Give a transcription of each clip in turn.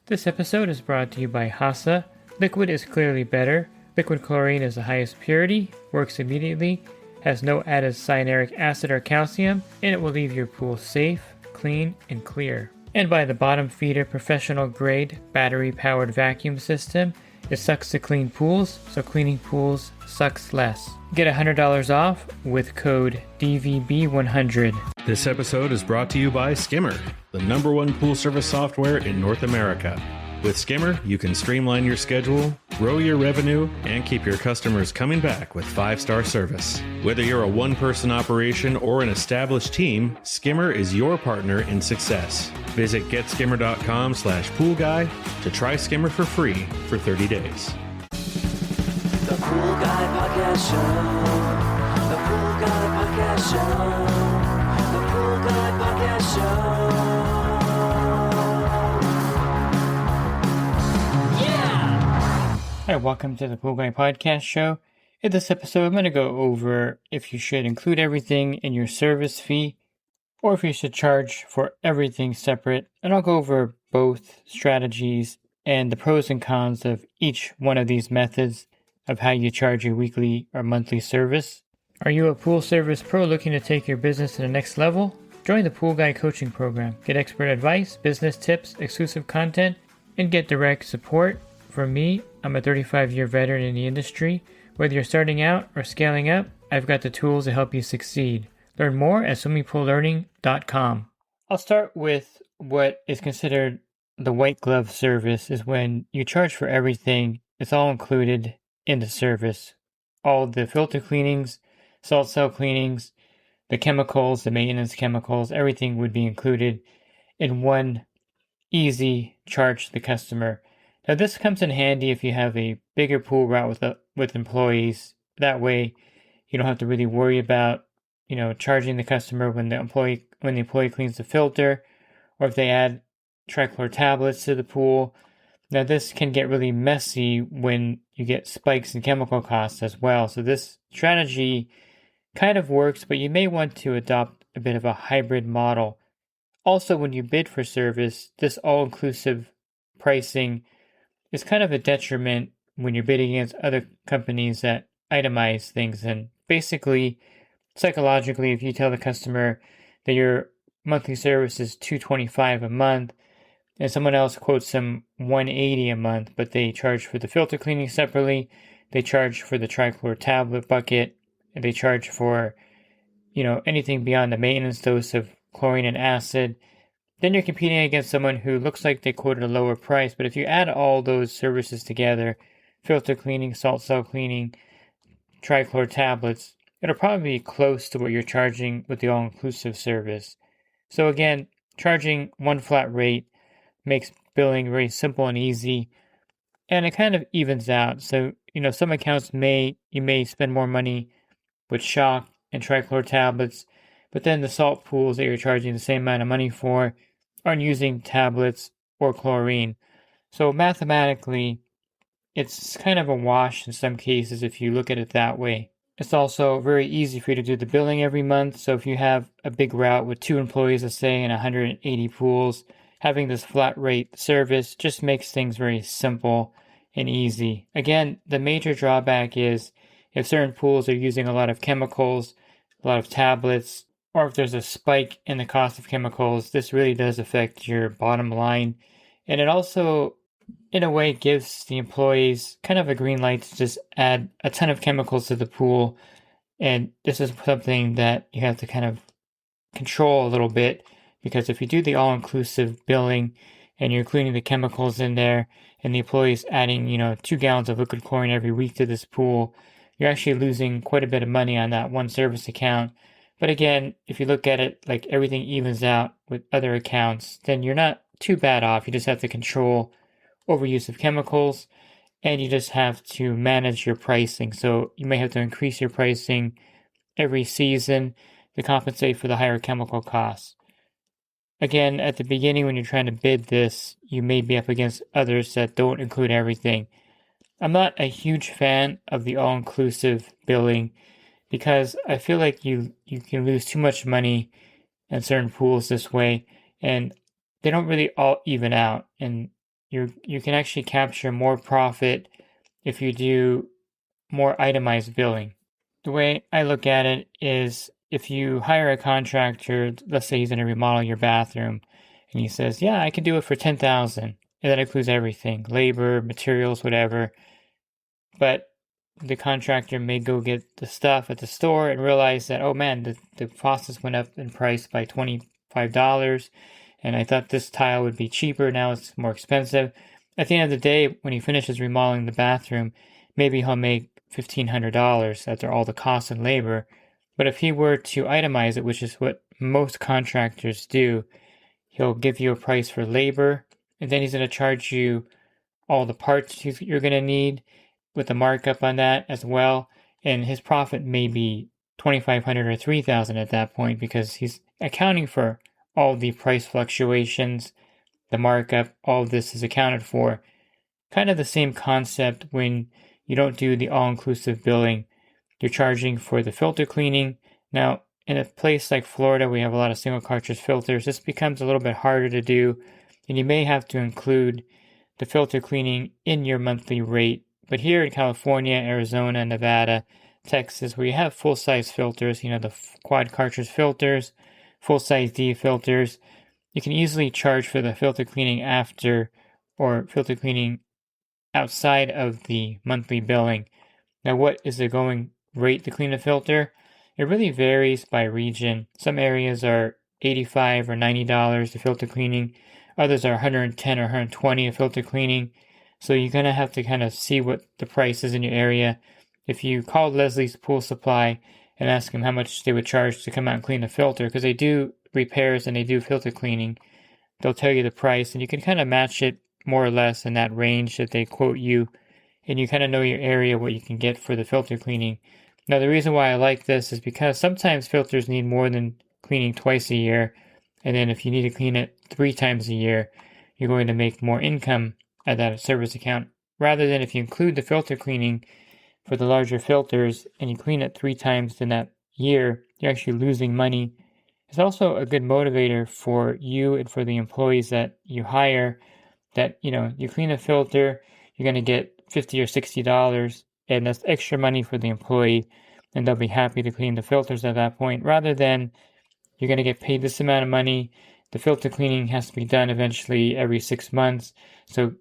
This episode is brought to you by Hasa. Liquid is clearly better. Liquid chlorine is the highest purity, works immediately, has no added cyanuric acid or calcium, and it will leave your pool safe, clean, and clear. And by the bottom feeder professional grade battery powered vacuum system. It sucks to clean pools, so cleaning pools sucks less. Get $100 off with code DVB100. This episode is brought to you by Skimmer, the #1 pool service software in North America. With Skimmer, you can streamline your schedule, grow your revenue, and keep your customers coming back with 5-star service. Whether you're a one-person operation or an established team, Skimmer is your partner in success. Visit getskimmer.com/poolguy to try Skimmer for free for 30 days. The Pool Guy Podcast Show. The Pool Guy Podcast Show. The Pool Guy Podcast Show. Hi, welcome to the Pool Guy Podcast Show. In this episode, I'm going to go over if you should include everything in your service fee or if you should charge for everything separate. And I'll go over both strategies and the pros and cons of each one of these methods of how you charge your weekly or monthly service. Are you a pool service pro looking to take your business to the next level? Join the Pool Guy Coaching Program. Get expert advice, business tips, exclusive content, and get direct support. For me, I'm a 35-year veteran in the industry. Whether you're starting out or scaling up, I've got the tools to help you succeed. Learn more at swimmingpoollearning.com. I'll start with what is considered the white glove service is when you charge for everything. It's all included in the service. All the filter cleanings, salt cell cleanings, the chemicals, the maintenance chemicals, everything would be included in one easy charge to the customer. Now, this comes in handy if you have a bigger pool route with employees. That way, you don't have to really worry about, charging the customer when the employee cleans the filter, or if they add trichlor tablets to the pool. Now, this can get really messy when you get spikes in chemical costs as well. So this strategy kind of works, but you may want to adopt a bit of a hybrid model. Also, when you bid for service, this all-inclusive pricing is kind of a detriment when you're bidding against other companies that itemize things. And basically, psychologically, if you tell the customer that your monthly service is $225 a month, and someone else quotes them $180 a month, but they charge for the filter cleaning separately, they charge for the trichlor tablet bucket, and they charge for, anything beyond the maintenance dose of chlorine and acid, then you're competing against someone who looks like they quoted a lower price. But if you add all those services together, filter cleaning, salt cell cleaning, trichlor tablets, it'll probably be close to what you're charging with the all-inclusive service. So again, charging one flat rate makes billing very simple and easy, and it kind of evens out. So, some accounts you may spend more money with shock and trichlor tablets, but then the salt pools that you're charging the same amount of money for aren't using tablets or chlorine. So mathematically, it's kind of a wash in some cases if you look at it that way. It's also very easy for you to do the billing every month. So if you have a big route with 2 employees, let's say, and 180 pools, having this flat rate service just makes things very simple and easy. Again, the major drawback is if certain pools are using a lot of chemicals, a lot of tablets, or if there's a spike in the cost of chemicals, this really does affect your bottom line. And it also, in a way, gives the employees kind of a green light to just add a ton of chemicals to the pool. And this is something that you have to kind of control a little bit, because if you do the all-inclusive billing and you're including the chemicals in there and the employee's adding, 2 gallons of liquid chlorine every week to this pool, you're actually losing quite a bit of money on that one service account. But again, if you look at it like everything evens out with other accounts, then you're not too bad off. You just have to control overuse of chemicals, and you just have to manage your pricing. So you may have to increase your pricing every season to compensate for the higher chemical costs. Again, at the beginning when you're trying to bid this, you may be up against others that don't include everything. I'm not a huge fan of the all-inclusive billing because I feel like you can lose too much money in certain pools this way, and they don't really all even out. And you can actually capture more profit if you do more itemized billing. The way I look at it is if you hire a contractor, let's say he's going to remodel your bathroom, and he says, "Yeah, I can do it for 10,000," and that includes everything, labor, materials, whatever. But the contractor may go get the stuff at the store and realize that, oh man, the faucets went up in price by $25, and I thought this tile would be cheaper, now it's more expensive. At the end of the day, when he finishes remodeling the bathroom, maybe he'll make $1,500 after all the costs and labor. But if he were to itemize it, which is what most contractors do, he'll give you a price for labor, and then he's going to charge you all the parts you're going to need with a markup on that as well. And his profit may be $2,500 or $3,000 at that point because he's accounting for all the price fluctuations, the markup, all of this is accounted for. Kind of the same concept when you don't do the all-inclusive billing. You're charging for the filter cleaning. Now, in a place like Florida, we have a lot of single cartridge filters. This becomes a little bit harder to do, and you may have to include the filter cleaning in your monthly rate. But here in California, Arizona, Nevada, Texas, where you have full-size filters, the quad cartridge filters, full-size D filters, you can easily charge for the filter cleaning after or filter cleaning outside of the monthly billing. Now, what is the going rate to clean a filter? It really varies by region. Some areas are $85 or $90 to filter cleaning. Others are $110 or $120 a filter cleaning. So you're going to have to kind of see what the price is in your area. If you call Leslie's Pool Supply and ask them how much they would charge to come out and clean a filter, because they do repairs and they do filter cleaning, they'll tell you the price, and you can kind of match it more or less in that range that they quote you, and you kind of know your area, what you can get for the filter cleaning. Now, the reason why I like this is because sometimes filters need more than cleaning twice a year, and then if you need to clean it 3 times a year, you're going to make more income at that service account, rather than if you include the filter cleaning for the larger filters and you clean it 3 times in that year, you're actually losing money. It's also a good motivator for you and for the employees that you hire that, you clean a filter, you're going to get $50 or $60, and that's extra money for the employee, and they'll be happy to clean the filters at that point, rather than you're going to get paid this amount of money. The filter cleaning has to be done eventually every 6 months. So,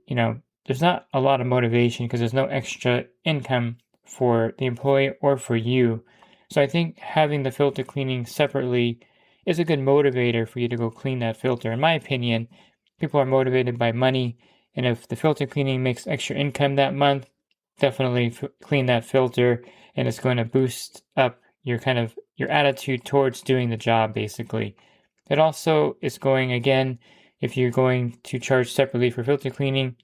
there's not a lot of motivation because there's no extra income for the employee or for you. So I think having the filter cleaning separately is a good motivator for you to go clean that filter. In my opinion, people are motivated by money, and if the filter cleaning makes extra income that month, definitely clean that filter, and it's going to boost up your attitude towards doing the job, basically. It also is going, again, if you're going to charge separately for filter cleaning,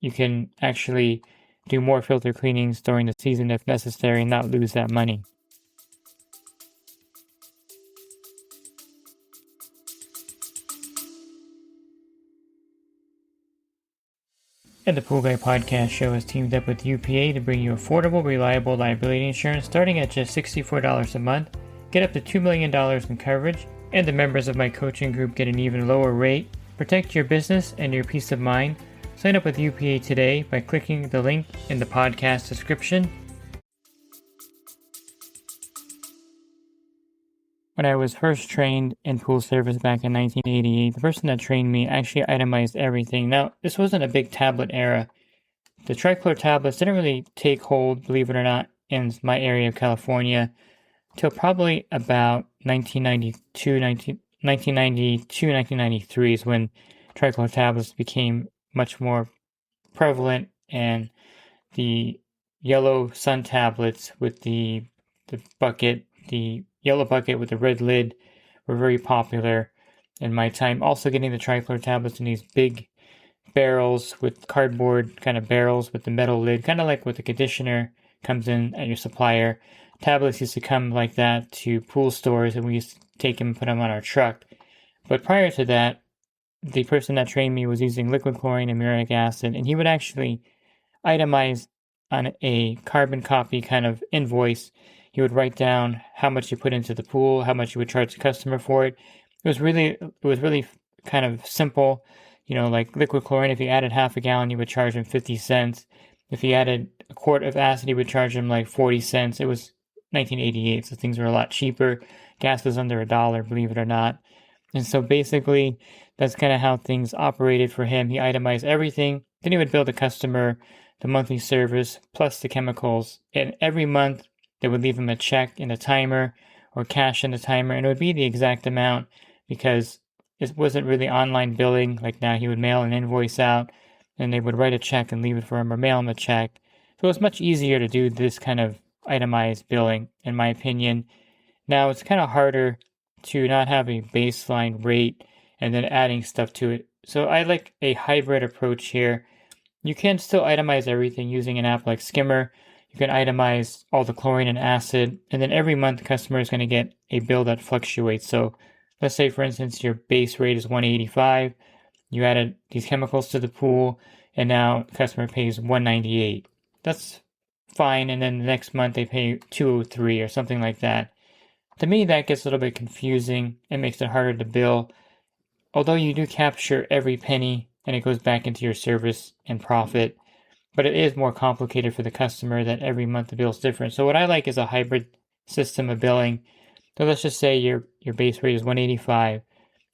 you can actually do more filter cleanings during the season if necessary and not lose that money. And the Pool Guy Podcast Show has teamed up with UPA to bring you affordable, reliable liability insurance starting at just $64 a month. Get up to $2 million in coverage, and the members of my coaching group get an even lower rate. Protect your business and your peace of mind. Sign up with UPA today by clicking the link in the podcast description. When I was first trained in pool service back in 1988, the person that trained me actually itemized everything. Now, this wasn't a big tablet era. The trichlor tablets didn't really take hold, believe it or not, in my area of California till probably about 1993 is when trichlor tablets became much more prevalent, and the yellow sun tablets with the bucket, the yellow bucket with the red lid, were very popular in my time. Also getting the trichlor tablets in these big barrels with cardboard kind of barrels with the metal lid, kind of like what the conditioner comes in at your supplier. Tablets used to come like that to pool stores, and we used to take them and put them on our truck. But prior to that, the person that trained me was using liquid chlorine and muriatic acid, and he would actually itemize on a carbon copy kind of invoice. He would write down how much you put into the pool, how much you would charge the customer for it. It was really kind of simple. Like liquid chlorine, if he added half a gallon, you would charge him 50 cents. If he added a quart of acid, he would charge him like 40 cents. It was 1988, so things were a lot cheaper. Gas was under $1, believe it or not. And so basically, that's kind of how things operated for him. He itemized everything. Then he would bill the customer the monthly service plus the chemicals. And every month, they would leave him a check in a timer or cash in the timer. And it would be the exact amount because it wasn't really online billing. Like now, he would mail an invoice out and they would write a check and leave it for him or mail him a check. So it was much easier to do this kind of itemized billing, in my opinion. Now, it's kind of harder to not have a baseline rate and then adding stuff to it. So I like a hybrid approach here. You can still itemize everything using an app like Skimmer. You can itemize all the chlorine and acid, and then every month the customer is going to get a bill that fluctuates. So let's say, for instance, your base rate is 185. You added these chemicals to the pool, and now the customer pays 198. That's fine, and then the next month they pay 203 or something like that. To me, that gets a little bit confusing and makes it harder to bill. Although you do capture every penny and it goes back into your service and profit, but it is more complicated for the customer that every month the bill is different. So what I like is a hybrid system of billing. So let's just say your base rate is 185.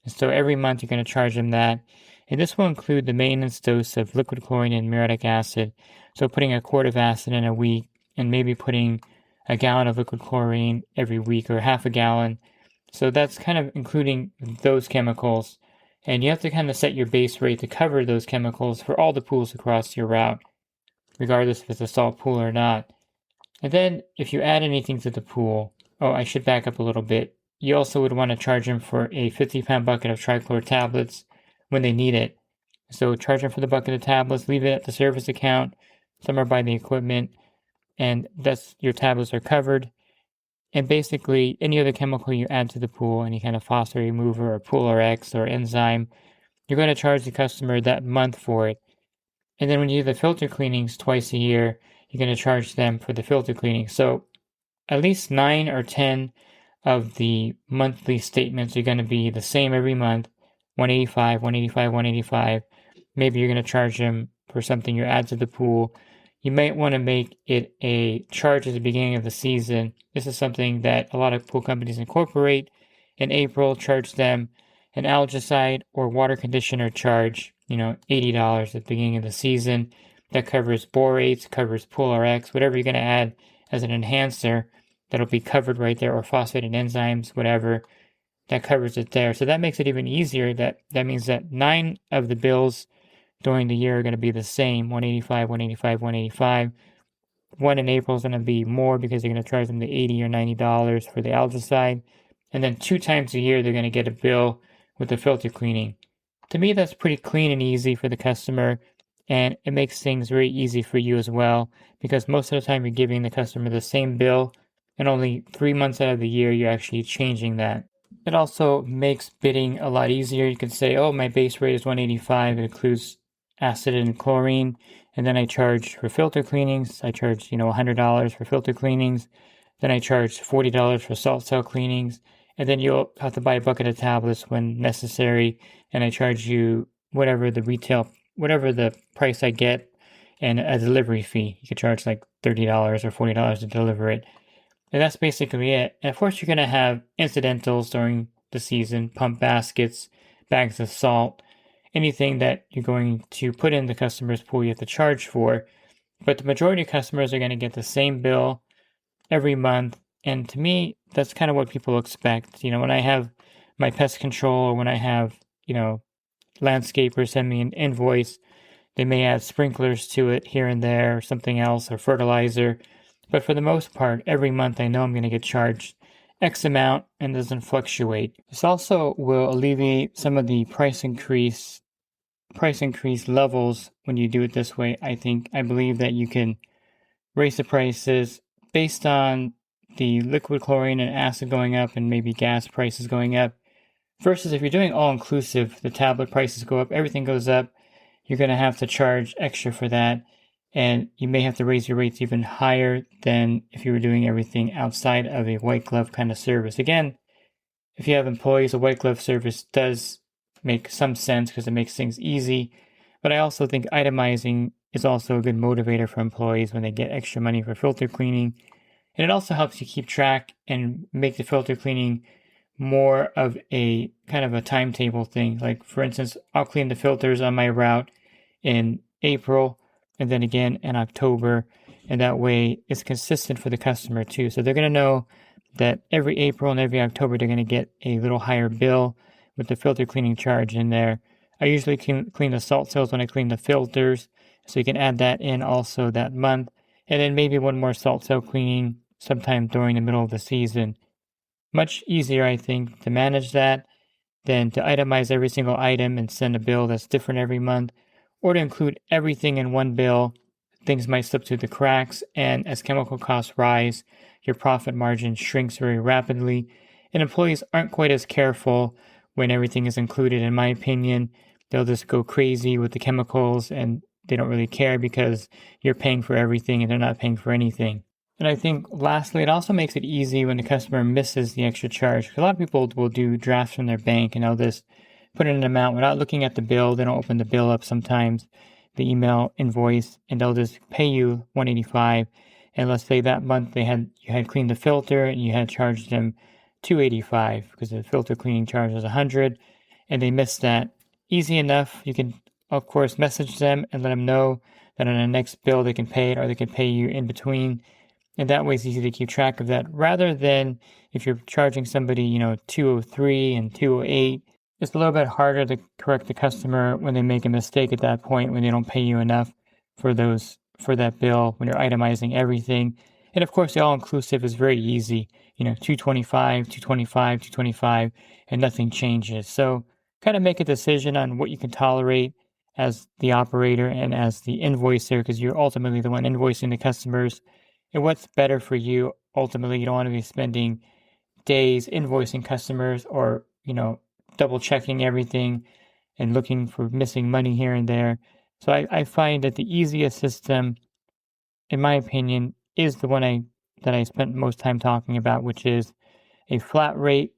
And so every month you're going to charge them that. And this will include the maintenance dose of liquid chlorine and muriatic acid. So putting a quart of acid in a week and maybe putting a gallon of liquid chlorine every week or half a gallon. So that's kind of including those chemicals. And you have to kind of set your base rate to cover those chemicals for all the pools across your route, regardless if it's a salt pool or not. And then if you add anything to the pool, I should back up a little bit. You also would want to charge them for a 50-pound bucket of trichlor tablets when they need it. So charge them for the bucket of tablets, leave it at the service account, somewhere by the equipment, and that's your tablets are covered. And basically, any other chemical you add to the pool, any kind of phosphate remover or Polar X or enzyme, you're going to charge the customer that month for it. And then when you do the filter cleanings twice a year, you're going to charge them for the filter cleaning. So at least 9 or 10 of the monthly statements are going to be the same every month, 185, 185, 185. Maybe you're going to charge them for something you add to the pool. You might want to make it a charge at the beginning of the season. This is something that a lot of pool companies incorporate. In April, charge them an algicide or water conditioner charge, $80 at the beginning of the season. That covers borates, covers Polar X, whatever you're going to add as an enhancer, that'll be covered right there, or phosphated enzymes, whatever, that covers it there. So that makes it even easier. That means that 9 of the bills during the year are going to be the same, 185, 185, 185. One in April is going to be more because they're going to charge them the $80 or $90 for the algicide. And then 2 times a year, they're going to get a bill with the filter cleaning. To me, that's pretty clean and easy for the customer, and it makes things very easy for you as well, because most of the time you're giving the customer the same bill, and only 3 months out of the year you're actually changing that. It also makes bidding a lot easier. You can say, my base rate is 185. It includes acid and chlorine, and then I charge for filter cleanings. I charge, $100 for filter cleanings. Then I charge $40 for salt cell cleanings, and then you'll have to buy a bucket of tablets when necessary, and I charge you whatever the price I get, and a delivery fee. You could charge like $30 or $40 to deliver it. And that's basically it. And of course, you're going to have incidentals during the season, pump baskets, bags of salt, anything that you're going to put in the customer's pool you have to charge for. But the majority of customers are going to get the same bill every month. And to me, that's kind of what people expect. When I have my pest control, or when I have, landscapers send me an invoice, they may add sprinklers to it here and there, or something else, or fertilizer. But for the most part, every month I know I'm going to get charged X amount and doesn't fluctuate. This also will alleviate some of the price increase levels when you do it this way. I believe that you can raise the prices based on the liquid chlorine and acid going up and maybe gas prices going up. Versus if you're doing all-inclusive, the tablet prices go up, everything goes up, you're going to have to charge extra for that. And you may have to raise your rates even higher than if you were doing everything outside of a white glove kind of service. Again, if you have employees, a white glove service does make some sense because it makes things easy. But I also think itemizing is also a good motivator for employees when they get extra money for filter cleaning. And it also helps you keep track and make the filter cleaning more of a kind of a timetable thing. Like, for instance, I'll clean the filters on my route in April and then again in October. And that way it's consistent for the customer too. So they're going to know that every April and every October, they're going to get a little higher bill with the filter cleaning charge in there. I usually clean the salt cells when I clean the filters. So you can add that in also that month. And then maybe one more salt cell cleaning sometime during the middle of the season. Much easier, I think, to manage that than to itemize every single item and send a bill that's different every month, or to include everything in one bill. Things might slip through the cracks, and as chemical costs rise, your profit margin shrinks very rapidly, and employees aren't quite as careful when everything is included, in my opinion. They'll just go crazy with the chemicals, and they don't really care because you're paying for everything and they're not paying for anything. And I think lastly, it also makes it easy when the customer misses the extra charge. A lot of people will do drafts from their bank and they'll just put in an amount without looking at the bill. They don't open the bill up sometimes, the email invoice, and they'll just pay you $185. And let's say that month you had cleaned the filter and you had charged them $285 because the filter cleaning charge was $100, and they missed that. Easy enough. You can, of course, message them and let them know that on the next bill they can pay it, or they can pay you in between. And that way it's easy to keep track of that, rather than if you're charging somebody, $203 and $208. It's a little bit harder to correct the customer when they make a mistake at that point, when they don't pay you enough for that bill, when you're itemizing everything. And of course, the all-inclusive is very easy, $225, $225, $225, and nothing changes. So kind of make a decision on what you can tolerate as the operator and as the invoicer, because you're ultimately the one invoicing the customers. And what's better for you, ultimately, you don't want to be spending days invoicing customers or, double checking everything and looking for missing money here and there. So I find that the easiest system, in my opinion, is the one that I spent most time talking about, which is a flat rate,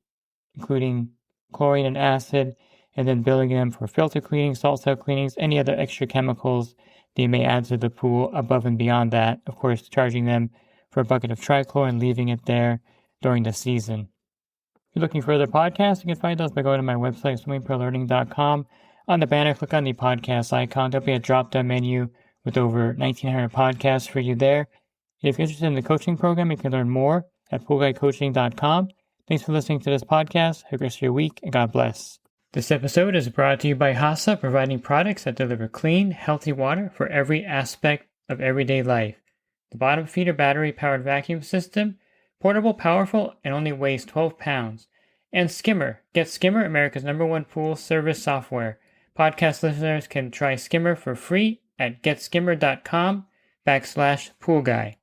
including chlorine and acid, and then billing them for filter cleaning, salt cell cleanings, any other extra chemicals they may add to the pool above and beyond that. Of course, charging them for a bucket of trichlor and leaving it there during the season. If you're looking for other podcasts, you can find those by going to my website, swimmingpoollearning.com. On the banner, click on the podcast icon. There'll be a drop-down menu with over 1,900 podcasts for you there. And if you're interested in the coaching program, you can learn more at poolguycoaching.com. Thanks for listening to this podcast. Have a great rest of your week, and God bless. This episode is brought to you by HASA, providing products that deliver clean, healthy water for every aspect of everyday life. The bottom feeder battery-powered vacuum system, portable, powerful, and only weighs 12 pounds. And Skimmer. Get Skimmer, America's #1 pool service software. Podcast listeners can try Skimmer for free at getskimmer.com/poolguy.